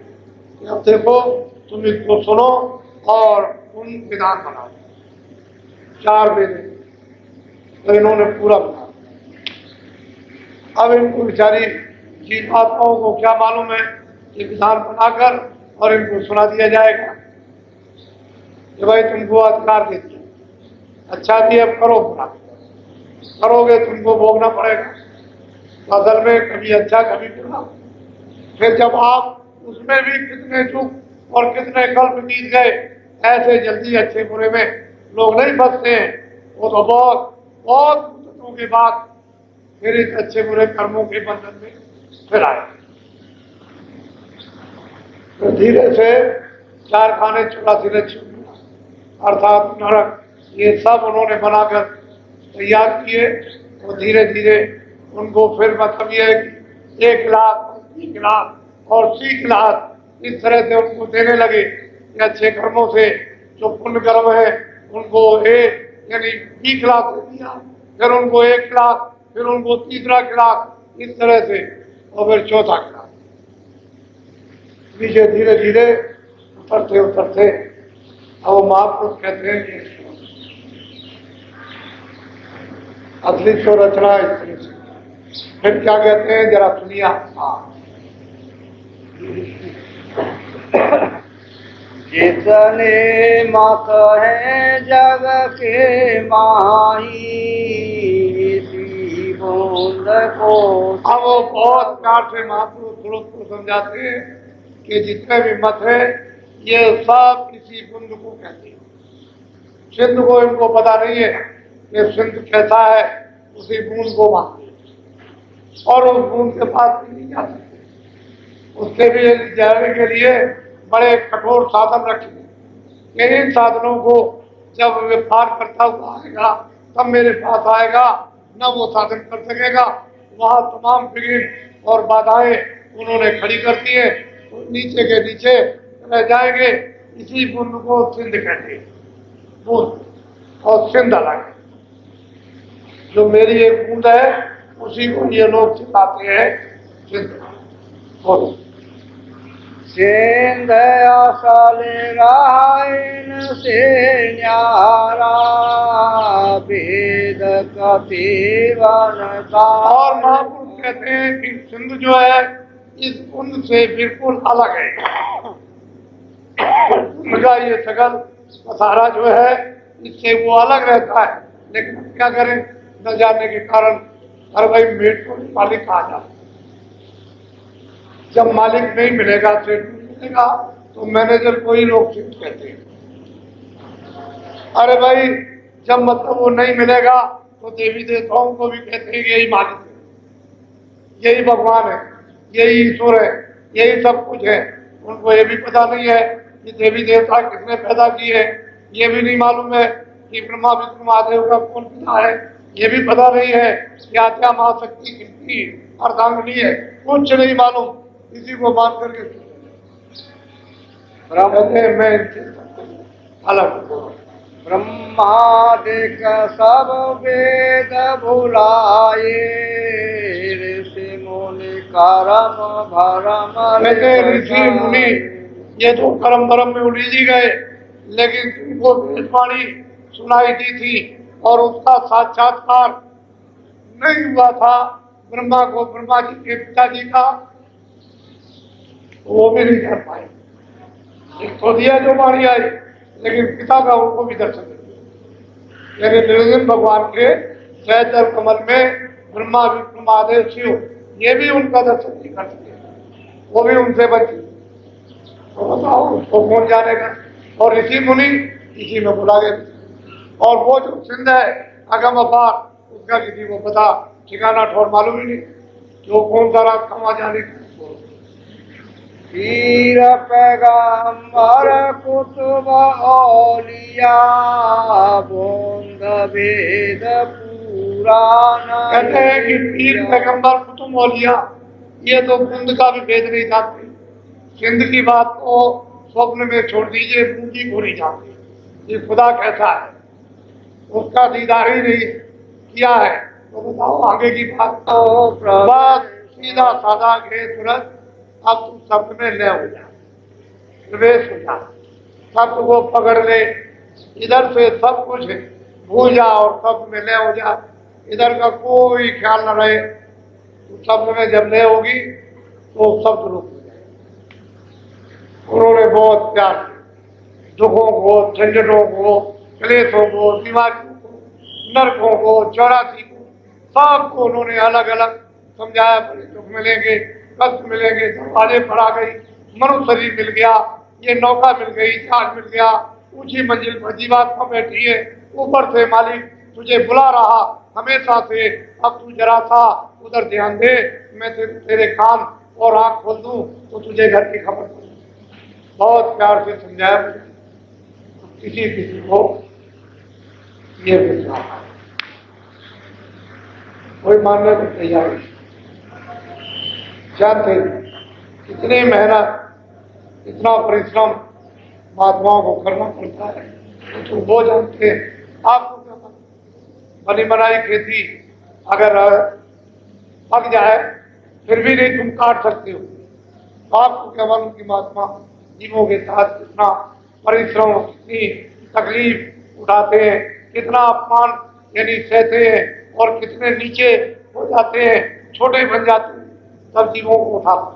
कि अब देखो तुम इसको सुनो और तुम विधान बनाओ। 4 वेद तो इन्होंने पूरा बना। अब इनको बेचारी जीवात्माओं को क्या मालूम है कि विधान बनाकर और इनको सुना दिया जाएगा कि भाई तुमको अधिकार दे दिया, अच्छा भी अब करो, बुरा करोगे तुमको भोगना पड़ेगा। असल में कभी अच्छा कभी बुरा। फिर जब आप उसमें भी कितने दुख और कितने कल्प बीत गए, ऐसे जल्दी अच्छे बुरे में लोग नहीं फंसते हैं। वो तो बहुत बहुत मुद्दतों के बाद फिर इस अच्छे बुरे कर्मों के बंधन में फिर आए। तो धीरे से 4 खाने 84 अर्थात नरक, ये सब उन्होंने बनाकर तैयार किए। और धीरे धीरे उनको फिर मतलब ये 1 लाख 20 लाख और 30 लाख इस तरह से उनको देने लगे कि अच्छे कर्मों से जो पुण्य कर्म है उनको 1 यानी 20 लाख दे दिया, फिर उनको 1 लाख, फिर उनको 30 लाख, इस तरह से, और फिर 4था क्लास नीचे धीरे धीरे उतरते उतरते। अब महापुरुष कहते हैं कि असली तो रचना इस तरह से। फिर क्या कहते हैं जरा सुनिया। जितने मत है जग के माही, इसी बूंद को। अब वो बहुत प्यार से महापुरुष स्वरूप को समझाते हैं कि जितने भी मत है ये सब किसी बूंद को कहते हैं। सिंध को इनको पता नहीं है कि सिंध कैसा है, उसी बूंद को मानते हैं और उस बूंद के पास भी नहीं जा सकते। उसके भी जाने के लिए बड़े कठोर साधन रखे। इन साधनों को जब वे पार करता हुआ आएगा तब मेरे पास आएगा, न वो साधन कर सकेगा। वहाँ तमाम विघ्न और बाधाएं उन्होंने खड़ी करती है, तो नीचे के नीचे रह जाएंगे। इसी बूंद को सिंध कहते हैं। बूंद और सिंध अलग है। जो मेरी एक बूंद है उसी को ये लोग चिल्लाते हैं सिंध। बोलो सिंध असल रायन से न्यारा, वेद कपिवन का। और महापुरुष कहते हैं कि सिंध जो है इस कुंड से बिल्कुल अलग है। उनका ये सगल पसारा जो है इससे वो अलग रहता है, लेकिन क्या करें न जानने के कारण। अरे भाई मेट को मालिक कहा जाए, जब मालिक नहीं मिलेगा, सेठ नहीं मिलेगा, तो मैनेजर को ही लोग सेठ कहते हैं। अरे भाई जब मतलब वो नहीं मिलेगा तो देवी देवताओं को भी कहते हैं यही मालिक है, यही भगवान है, यही ईश्वर है, यही सब कुछ है। उनको ये भी पता नहीं है कि देवी देवता किसने पैदा किए, ये भी नहीं मालूम है कि ब्रह्मा विष्णु महादेव का कौन पिता है, ये भी पता नहीं है कि आद्या महाशक्ति किसकी अर्धांगिनी है, कुछ नहीं मालूम। इसी को मान करके मैं अलग ब्रह्मादिक सब वेद भुलाए, ऋषि मुनि कर्म भरम। ऋषि मुनि ये तो कर्म भरम में उलझी गए, लेकिन तुमको वेदवाणी सुनाई दी थी और उसका साक्षात्कार नहीं हुआ था ब्रह्मा को, ब्रह्मा जी के पिताजी का, वो भी नहीं कर पाए। एक तो दिया जो वाणी आई, लेकिन पिता का उनको भी दर्शन नहीं। यानी निर्गुण भगवान के सहचर कमल में ब्रह्मा विष्णु महादेव शिव ये भी उनका दर्शन नहीं कर सके, वो भी उनसे बचे। तो बताओ उसको कौन जानेगा। और ऋषि मुनि इसी में बुला गए। और वो जो सिंध है अगम अपार, उसका किसी को पता ठिकाना ठौर मालूम ही नहीं, जो कौन सा रास्ता वहां जाने का। पीर पैगंबर कुतुब औलिया बोंद भेद पुराण। कहते हैं कि पीर पैगंबर कुतुब औलिया ये तो बुंद का भी भेद नहीं जानते। सिंध की बात को स्वप्न में छोड़ दीजिए, बूंदी को नहीं जानते ये खुदा कैसा है, उसका दीदार ही नहीं किया है। तो बताओ आगे की बात। बस सीधा साधा गए तुरंत, अब तुम शब्द में ले हो जा, प्रवेश हो जा, शब्द को पकड़ ले, इधर से सब कुछ भूल जा और शब्द में ले हो जा, इधर का कोई ख्याल न रहे। तो शब्द में जब ले होगी तो शब्द रुक हो जाए। उन्होंने बहुत प्यार से दुखों को, झंझटों को, क्लेशों को, बीमारियों को, नरकों को, 84 को, सबको उन्होंने अलग अलग समझाया। बड़े दुख मिलेंगे, कष्ट मिलेंगे, दरवाजे पर आ गई, मनुष्य शरीर मिल गया, ये नौका मिल गई, जहाज मिल गया, ऊंची मंजिल पर जीवात्मा बैठी है, ऊपर से मालिक तुझे बुला रहा हमेशा से, अब तू जरा सा उधर ध्यान दे, मैं तेरे कान और आंख खोल दूं तो तुझे घर की खबर दूं। बहुत प्यार से समझाया। किसी किसी को ये विश्वास है, कोई मानने को तैयार नहीं। जानते कितनी मेहनत, इतना परिश्रम महात्माओं को करना पड़ता है, तो वो जानते हैं। आपको क्या पता, बनी बनाई खेती अगर पक जाए फिर भी नहीं तुम काट सकते हो। आपको क्या मालूम कि महात्मा जीवों के साथ कितना परिश्रम, कितनी तकलीफ उठाते हैं, कितना अपमान यानी सहते हैं, और कितने नीचे हो जाते हैं, छोटे बन जाते हैं, तब जीवों को उठाते।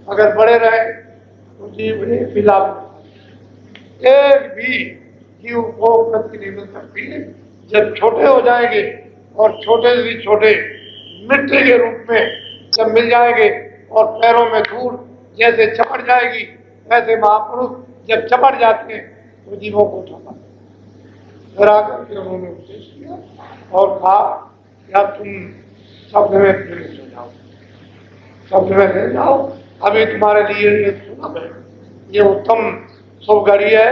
अगर बड़े रहे तो जीव भी लाभ, एक भी जीव को गति नहीं मिल सकती। जब छोटे हो जाएंगे और छोटे से छोटे मिट्टी के रूप में जब मिल जाएंगे और पैरों में धूल जैसे चपट जाएगी, वैसे महापुरुष जब चपट जाते हैं तो जीवों को उठाता। फिर आकर के उन्होंने उपदेश किया और कहा क्या तुम शब्द में प्रवेश हो जाओ, शब्द में ले जाओ, अभी तुम्हारे लिए ये सुलभ है, ये उत्तम शुभ घड़ी है,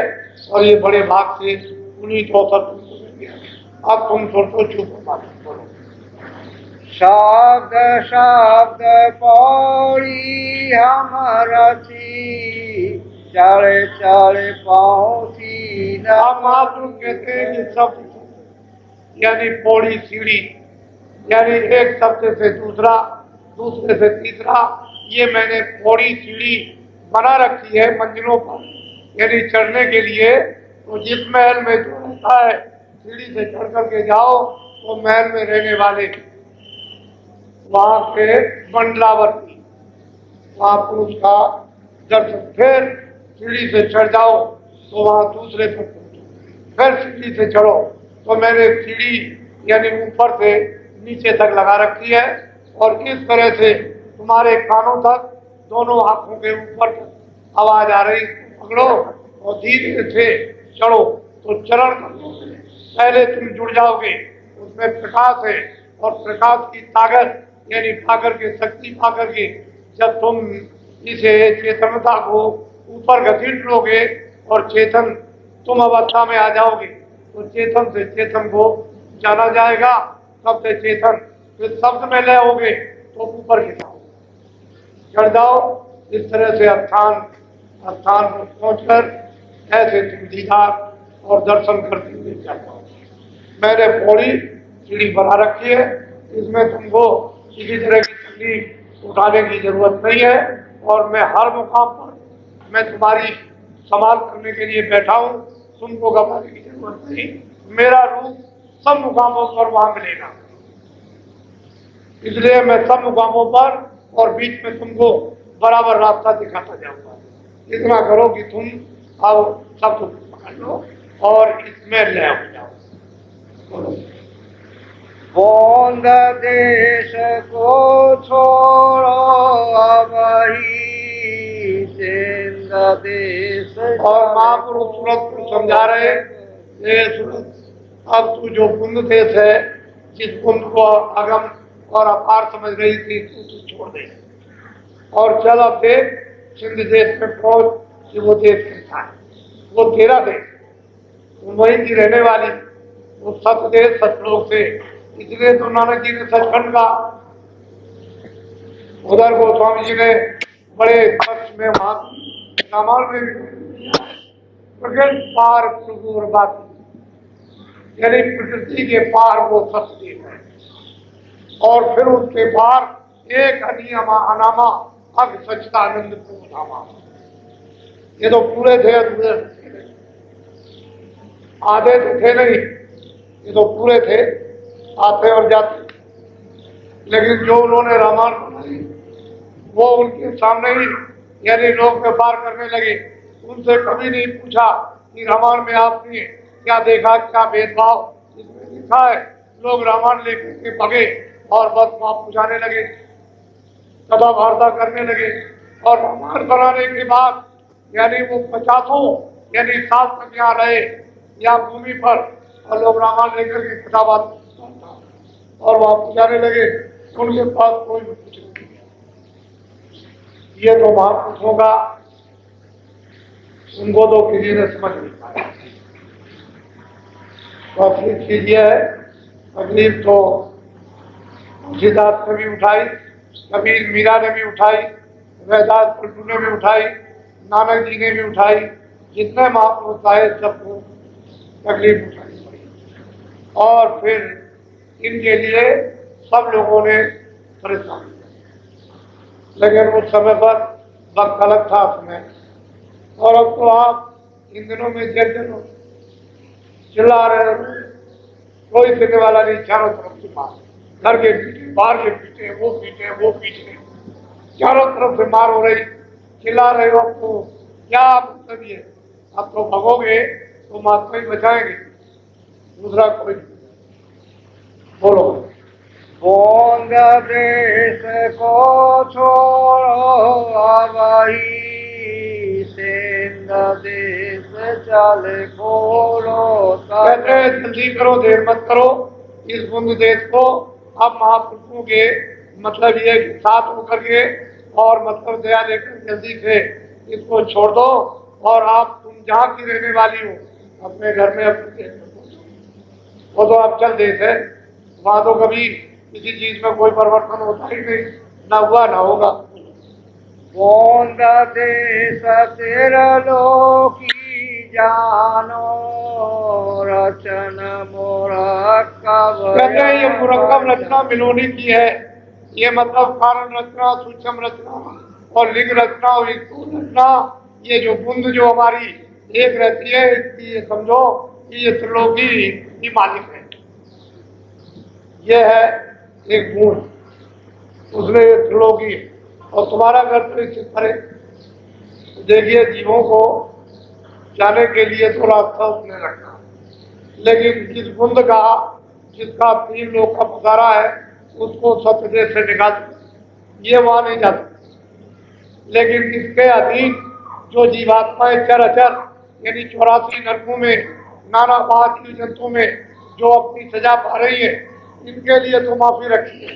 और ये बड़े भाग से उन्हीं तो अवसर तुमको मिल गया। अब तुम सोचो, चुप बोलो। शब्द शब्द पौड़ी हमारा चले चले पहुंची। आप महापुरुष कहते हैं कि शब्द यानी पौड़ी सीढ़ी, यानी एक शब्द से दूसरा, दूसरे से तीसरा, ये मैंने पौड़ी सीढ़ी बना रखी है मंजिलों पर, यानी चढ़ने के लिए। तो जिस महल में जो रहता है सीढ़ी से चढ़ करके जाओ तो महल में रहने वाले वहां के मंडलावर्ती महापुरुष का दर्शन, फिर सीढ़ी से चढ़ जाओ तो वहां दूसरे पर पहुंचो, फिर सीढ़ी से चढ़ो। तो मैंने सीढ़ी यानी ऊपर से नीचे तक लगा रखी है, और किस तरह से तुम्हारे कानों तक, दोनों आंखों के ऊपर तक आवाज आ रही, पकड़ो और धीरे से चढ़ो। तो चरण करो, पहले तुम जुड़ जाओगे, उसमें प्रकाश है, और प्रकाश की ताकत यानी पाकर के, शक्ति पाकर के जब तुम इसे चेतनता को ऊपर घसीट लोगे और चेतन तुम अवस्था में आ जाओगे, तो चेतन से चेतन को जाना जाएगा, तब से चेतन फिर शब्द में ले होगे तो ऊपर की जाओ, चढ़ जाओ। इस तरह से स्थान पर पहुंचकर ऐसे तुम दीदार और दर्शन करते हुए चल जाओ। मैंने पौड़ी सीढ़ी बना रखी है, इसमें तुमको किसी तरह की तकलीफ उठाने की जरूरत नहीं है, और मैं हर मुकाम पर मैं तुम्हारी संभाल करने के लिए बैठा हूँ, तुमको घबराने की जरूरत नहीं। मेरा रूप सब मुकामों पर वहां मिलेगा, इसलिए मैं सब मुकामों पर और बीच में तुमको बराबर रास्ता दिखाता जाऊंगा। इतना करो कि तुम अब सब पकड़ लो और इसमें ले हो जाओ। बोलो। बोंद देश को छोड़ो अबही सिंध देश। और महापुरुष सूरत को समझा रहे, ये सूरत अब तू जो बुंद देश है जिस कुंभ को अगम और अपार समझ रही थी तू छोड़ दे और चल अब देख सिंध देश में पहुंच कि वो देश कैसा है, वो तेरा देश, तुम वहीं की रहने वाली, वो सत देश सतलोक से। इसलिए तो नानक जी ने सचखंड का, उधर गोस्वामी जी ने बड़े पक्ष में वहां रामायण में प्रकृति पार प्रभु बात, यानी प्रकृति के पार वो सत्य है और फिर उसके पार एक अनियमा अनामा अब सच्चिदानंद प्रभु धामा। ये तो पूरे थे, अधूरे आधे तो थे नहीं, ये तो पूरे थे, आते और जाते। लेकिन जो उन्होंने रामायण बनाई वो उनके सामने ही, यानी लोग व्यापार करने लगे। उनसे कभी नहीं पूछा कि रामायण में आपने क्या देखा, क्या भेदभाव इसमें लिखा है। लोग रामायण लेकर के भगे और बस वहां पूछाने लगे, कथा वार्ता करने लगे। और रामायण बनाने के बाद यानी वो 50 यानी साल तक यहाँ रहे या भूमि पर, और लोग रामायण लेकर के कथा वार्ता और वहां पूछाने लगे। उनके पास कोई कुछ नहीं। ये तो महापुरुषों का, उनको तो किसी ने समझ नहीं पाया। तो असली चीज ये है, तकलीफ तो तुलसीदास ने भी उठाई, कबीर मीरा ने भी उठाई, रैदास पलटू ने भी उठाई, नानक जी ने भी उठाई, जितने महापुरुष आए सबको तकलीफ उठानी पड़ी। और फिर इनके लिए सब लोगों ने परेशान किया। लेकिन उस समय पर वक्त अलग था उसमें। और अब तो आप इन दिनों में जैसे चिल्ला रहे हो, कोई पीने वाला नहीं, चारों तरफ से मार, घर के पीछे, बाहर के पीछे, वो पीछे, वो पीछे, चारों तरफ से मार हो रही, चिल्ला रहे हो। तो क्या मतलब ये, अब तो भगोगे तो महात्मा ही बचाएंगे, दूसरा कोई। बोलो। बोंद देश को छोड़ो आवाही, सिंध देश चल खोलो। कहते हैं जल्दी करो, देर मत करो, इस बुंद देश को अब महापुरुषों के मतलब ये साथ होकर के और मतलब दया लेकर जल्दी से इसको छोड़ दो। और आप तुम जहाँ की रहने वाली हो अपने घर में अपने देश में पहुंचो। वो तो अब चल देश है, वहां तो कभी किसी चीज में कोई परिवर्तन होता ही नहीं, ना हुआ ना होगा। बोंद देश तेरा लोकी जानो, रचन मुरक्कब। कहते हैं ये मुरक्कब रचना मिलोनी की है। ये मतलब कारण रचना, सूक्ष्म रचना और लिंग रचना और स्थूल रचना, ये जो बुंद जो हमारी एक रहती है, इसकी ये समझो कि ये त्रिलोकी की मालिक है। ये है एक बूंद, उसमें ये त्रिलोकी और तुम्हारा घर तो इससे परे। देखिए जीवों को जाने के लिए तो रास्ता उसने रखा, लेकिन जिस बुंद का जिसका 3 लोग का पसारा है उसको सत्य से निकाल, ये वहां नहीं जा सकते। लेकिन इसके अधीन जो जीवात्माएं चराचर यानी 84 नरकों में, नाना बात की जंतु में जो अपनी सजा पा रही है, इनके लिए तो माफी रखी है,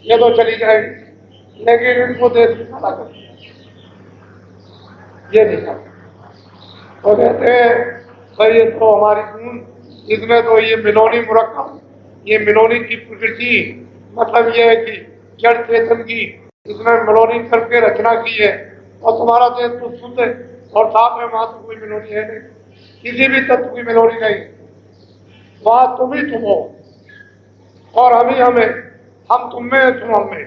ये तो चली जाएगी। लेकिन इनको देश निकाला कर, ये नहीं करता। तो कहते हैं भाई ये तो हमारी खून, इसमें तो ये मिलोनी मुरक्कब, ये मिलोनी की प्रकृति, मतलब ये है कि जड़ चेतन की इसमें मिलोनी करके रचना की है। और तुम्हारा देश तो शुद्ध है और साफ है, वहां तो कोई मिलोनी है नहीं, किसी भी तत्व की मिलोनी नहीं। वहां तुम ही तुम हो और हम ही हमें, हम तुम में तुम हम में,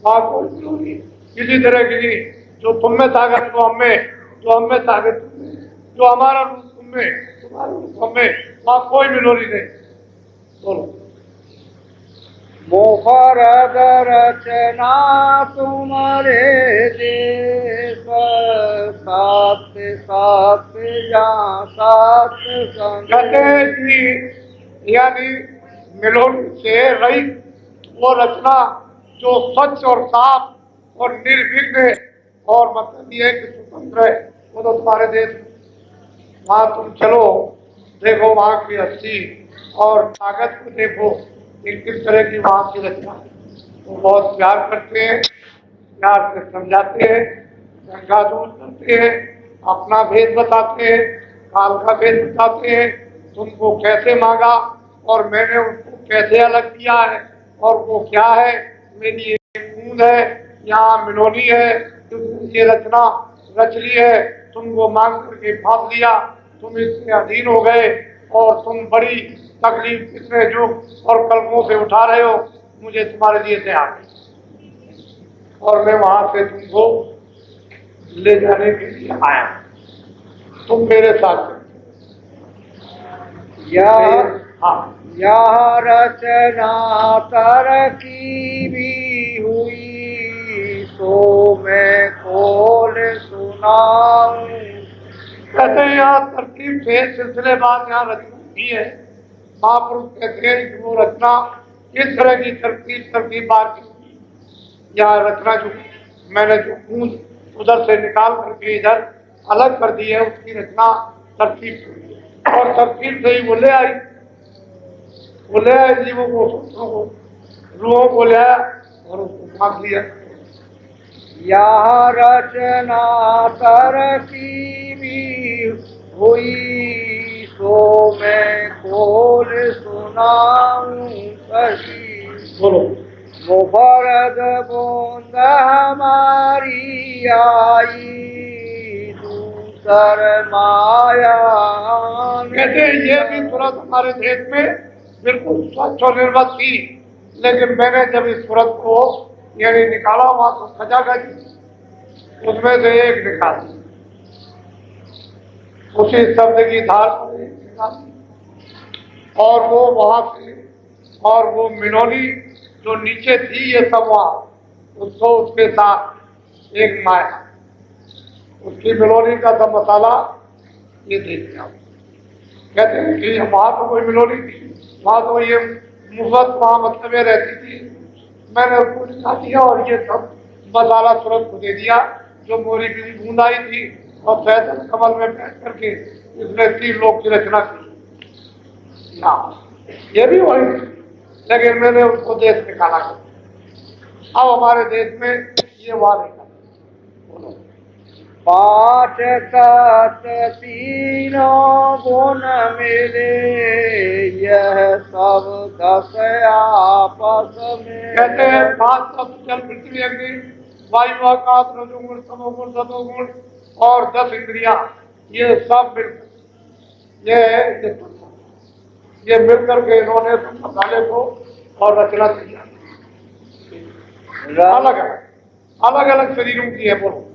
वहां कोई मिलोनी किसी तरह की नहीं। जो तुम में ताकत वो हम में, जो हम में ताकत तुम में, जो हमारा रूप तुम में, तुम्हारा रूप हम में, वहां कोई मिलोनी नहीं। बोलो। मुखरद रचना तुम्हारे देश, साथ साथ जहाँ साथ कहते हैं कि यानी मिलोन से रहित वो रचना जो स्वच्छ और साफ और निर्विघ्न और मतलब ये कि स्वतंत्र है, वो तो तुम्हारे देश। वहां तुम चलो, देखो वहां की हस्ती और ताकत को देखो, कि किस तरह की वहाँ की रचना है। वो बहुत प्यार करते हैं, प्यार से समझाते हैं, शंका दूर करते हैं, अपना भेद बताते हैं, काल का भेद बताते हैं, तुमको कैसे मांगा और मैंने उसको कैसे अलग किया है और वो क्या है, मेरी एक बूंद है, यहाँ मिलोनी है, ये रचना रच ली है, तुमको मांग करके फाँस लिया, तुम इसके अधीन हो गए और तुम बड़ी तकलीफ कितने दुख और कलमों से उठा रहे हो, मुझे तुम्हारे लिए तैयार और मैं वहां से तुमको ले जाने के लिए आया, तुम मेरे साथ यह रचना तरकी भी हुई तो मैं खोल सुनाऊं। कहते हैं यहाँ तरकीब से सिलसिलेवार यहाँ रचना भी है। महापुरुष कहते हैं कि वो रचना किस तरह की तरकीबवार की, या रचना जो मैंने जो गूंज उधर से निकाल करके इधर अलग कर दी है, उसकी रचना तरकीब और तरकीब से ही वो ले आई जीवों को, रूहों को ले आया और उसको फाँक दिया। यह रचना तरकी भी हुई तो मैं खोल सुनाऊं सही। बोलो। मुबारक बूंद हमारी आई दूसर माया। कहते हैं ये भी तुरंत हमारे देश में बिल्कुल स्वच्छ और निर्मल थी, लेकिन मैंने जब इस तुरंत को यानी निकाला वहां तो खचाखच उसमें से एक निकाल, उसी शब्द की धार पर एक निकाल और वो वहां से, और वो मिनोली जो नीचे थी ये सब वहां उसको उसके साथ एक माया, उसकी मिलोनी का सब मसाला ये दे दिया। कहते हैं कि वहां तो कोई मिलोनी थी, वहां तो ये मुफ्त वहां मतलब ये रहती थी, मैंने उसको निकाल दिया और ये सब मसाला तुरंत को दे दिया जो मोरी की बूंद आई थी और फैसल कमल में बैठ करके इसने 3 लोग की रचना की। ये भी वही, लेकिन मैंने उसको देश निकाला। अब हमारे देश में ये हुआ नहीं। 5 तत्व तीनों गुण मिले यह सब 10 आपस में। कहते हैं 5 तत्व जल पृथ्वी अग्नि वायु आकाश रजोगुण तमोगुण सतोगुण और 10 इंद्रियां, ये सब मिलकर ये मिलकर के इन्होंने मसाले को और रचना किया। अलग अलग शरीरों की है। बोलो।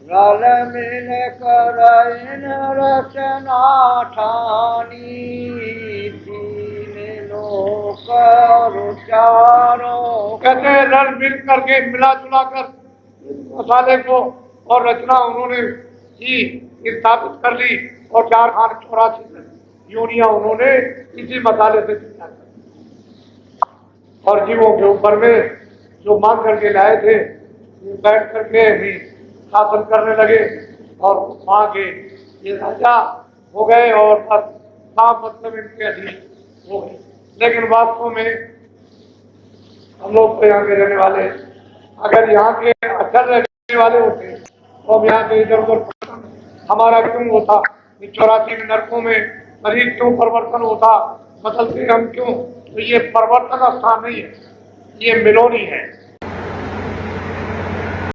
रल मिल कर इन रचना ठानी तीन लोक चारों। कहते हैं रल मिल करके मिला जुला कर मसाले को और रचना उन्होंने की, स्थापित कर ली और 484 योनियां उन्होंने इसी मसाले से और जीवों के ऊपर में जो मांग करके लाए थे बैठ करके भी शासन करने लगे और वहां के ये राजा हो गए और बस साफ मतलब इनके अधीन हो गए। लेकिन वास्तव में हम लोग तो यहाँ के रहने वाले, अगर यहाँ के अक्सर रहने वाले होते तो अब यहाँ के इधर उधर हमारा क्यों होता, 84 नरकों में शरीर क्यों परिवर्तन होता, बदलते हम क्यों? तो ये परिवर्तन स्थान नहीं है, ये मिलोनी है।